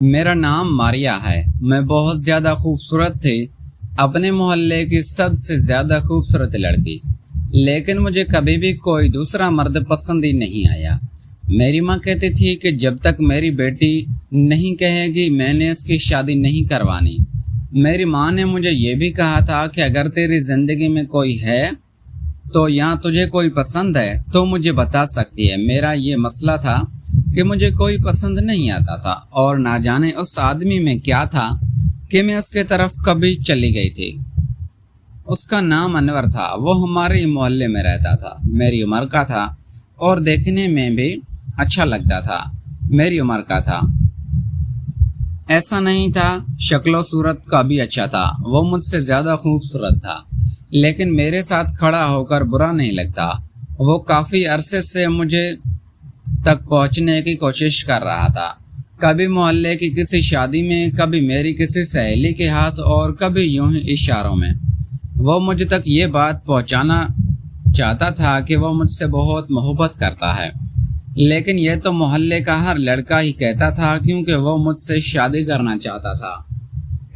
میرا نام ماریا ہے۔ میں بہت زیادہ خوبصورت تھی، اپنے محلے کی سب سے زیادہ خوبصورت لڑکی، لیکن مجھے کبھی بھی کوئی دوسرا مرد پسند ہی نہیں آیا۔ میری ماں کہتی تھی کہ جب تک میری بیٹی نہیں کہے گی میں نے اس کی شادی نہیں کروانی۔ میری ماں نے مجھے یہ بھی کہا تھا کہ اگر تیری زندگی میں کوئی ہے تو یا تجھے کوئی پسند ہے تو مجھے بتا سکتی ہے۔ میرا یہ مسئلہ تھا کہ مجھے کوئی پسند نہیں آتا تھا، اور نہ جانے اس آدمی میں کیا تھا کہ میں اس کے طرف کبھی چلی گئی تھی۔ اس کا نام انور تھا، وہ ہمارے محلے میں رہتا تھا، میری عمر کا تھا اور دیکھنے میں بھی اچھا لگتا تھا۔ میری عمر کا تھا، ایسا نہیں تھا شکل و صورت کا بھی اچھا تھا، وہ مجھ سے زیادہ خوبصورت تھا، لیکن میرے ساتھ کھڑا ہو کر برا نہیں لگتا۔ وہ کافی عرصے سے مجھے تک پہنچنے کی کوشش کر رہا تھا، کبھی محلے کی کسی شادی میں، کبھی میری کسی سہیلی کے ہاتھ، اور کبھی یوں ہی اشاروں میں۔ وہ مجھ تک یہ بات پہنچانا چاہتا تھا کہ وہ مجھ سے بہت محبت کرتا ہے، لیکن یہ تو محلے کا ہر لڑکا ہی کہتا تھا کیونکہ وہ مجھ سے شادی کرنا چاہتا تھا۔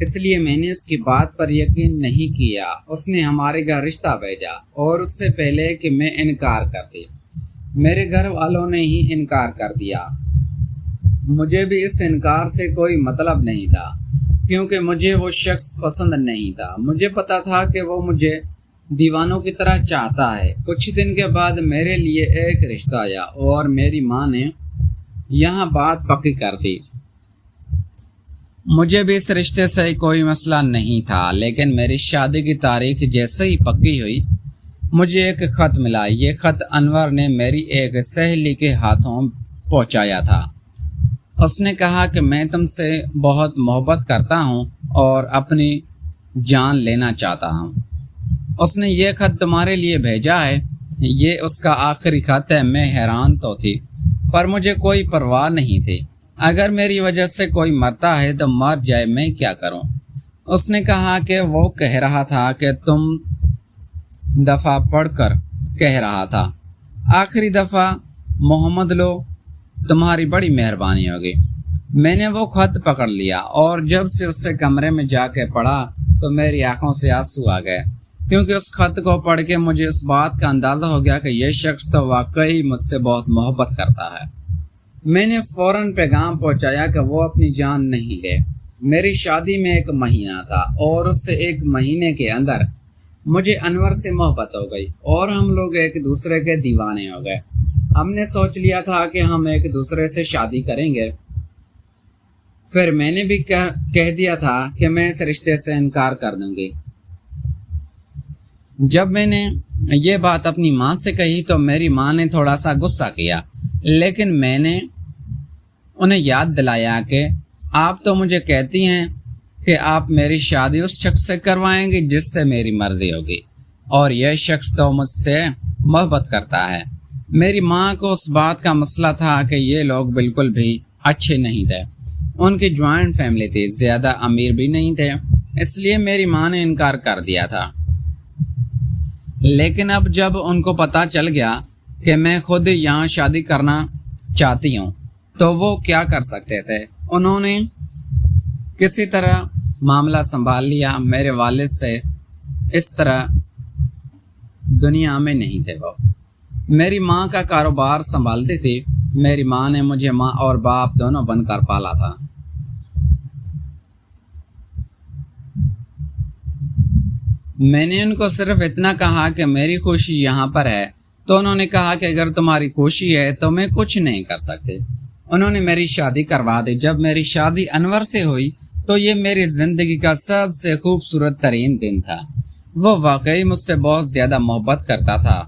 اس لیے میں نے اس کی بات پر یقین نہیں کیا۔ اس نے ہمارے گھر رشتہ بھیجا، اور اس سے پہلے کہ میں انکار کرتی، میرے گھر والوں نے ہی انکار کر دیا۔ مجھے بھی اس انکار سے کوئی مطلب نہیں تھا، کیونکہ مجھے وہ شخص پسند نہیں تھا۔ مجھے پتا تھا کہ وہ مجھے دیوانوں کی طرح چاہتا ہے۔ کچھ دن کے بعد میرے لیے ایک رشتہ آیا، اور میری ماں نے یہاں بات پکی کر دی۔ مجھے بھی اس رشتے سے کوئی مسئلہ نہیں تھا، لیکن میری شادی کی تاریخ جیسے ہی پکی ہوئی مجھے ایک خط ملا۔ یہ خط انور نے میری ایک سہیلی کے ہاتھوں پہنچایا تھا۔ اس نے کہا کہ میں تم سے بہت محبت کرتا ہوں اور اپنی جان لینا چاہتا ہوں۔ اس نے یہ خط تمہارے لیے بھیجا ہے۔ یہ اس کا آخری خط ہے۔ میں حیران تو تھی، پر مجھے کوئی پرواہ نہیں تھی۔ اگر میری وجہ سے کوئی مرتا ہے تو مر جائے، میں کیا کروں؟ اس نے کہا کہ وہ کہہ رہا تھا کہ تم دفعہ پڑھ کر کہہ رہا تھا، آخری دفعہ محمد لو، تمہاری بڑی مہربانی ہوگی۔ میں نے وہ خط پکڑ لیا، اور جب سے اس سے کمرے میں جا کے پڑھا تو میری آنکھوں سے آنسو آ گئے، کیونکہ اس خط کو پڑھ کے مجھے اس بات کا اندازہ ہو گیا کہ یہ شخص تو واقعی مجھ سے بہت محبت کرتا ہے۔ میں نے فوراً پیغام پہنچایا کہ وہ اپنی جان نہیں لے۔ میری شادی میں 1 مہینہ تھا، اور اس سے 1 مہینے کے اندر مجھے انور سے محبت ہو گئی، اور ہم لوگ ایک دوسرے کے دیوانے ہو گئے۔ ہم نے سوچ لیا تھا کہ ہم ایک دوسرے سے شادی کریں گے۔ پھر میں نے بھی کہہ دیا تھا کہ میں اس رشتے سے انکار کر دوں گی۔ جب میں نے یہ بات اپنی ماں سے کہی تو میری ماں نے تھوڑا سا غصہ کیا، لیکن میں نے انہیں یاد دلایا کہ آپ تو مجھے کہتی ہیں کہ آپ میری شادی اس شخص سے کروائیں گی جس سے میری مرضی ہوگی، اور یہ شخص تو مجھ سے محبت کرتا ہے۔ میری ماں کو اس بات کا مسئلہ تھا کہ یہ لوگ بالکل بھی اچھے نہیں تھے۔ ان کی جوائنٹ فیملی تھی، زیادہ امیر بھی نہیں تھے، اس لیے میری ماں نے انکار کر دیا تھا۔ لیکن اب جب ان کو پتہ چل گیا کہ میں خود یہاں شادی کرنا چاہتی ہوں تو وہ کیا کر سکتے تھے؟ انہوں نے کسی طرح معاملہ سنبھال لیا۔ میرے والد سے اس طرح دنیا میں نہیں تھے۔ وہ میری ماں کا کاروبار سنبھالتی تھی۔ میری ماں نے مجھے ماں اور باپ دونوں بن کر پالا تھا۔ میں نے ان کو صرف اتنا کہا کہ میری خوشی یہاں پر ہے، تو انہوں نے کہا کہ اگر تمہاری خوشی ہے تو میں کچھ نہیں کر سکتے۔ انہوں نے میری شادی کروا دی۔ جب میری شادی انور سے ہوئی تو یہ میری زندگی کا سب سے خوبصورت ترین دن تھا۔ وہ واقعی مجھ سے بہت زیادہ محبت کرتا تھا۔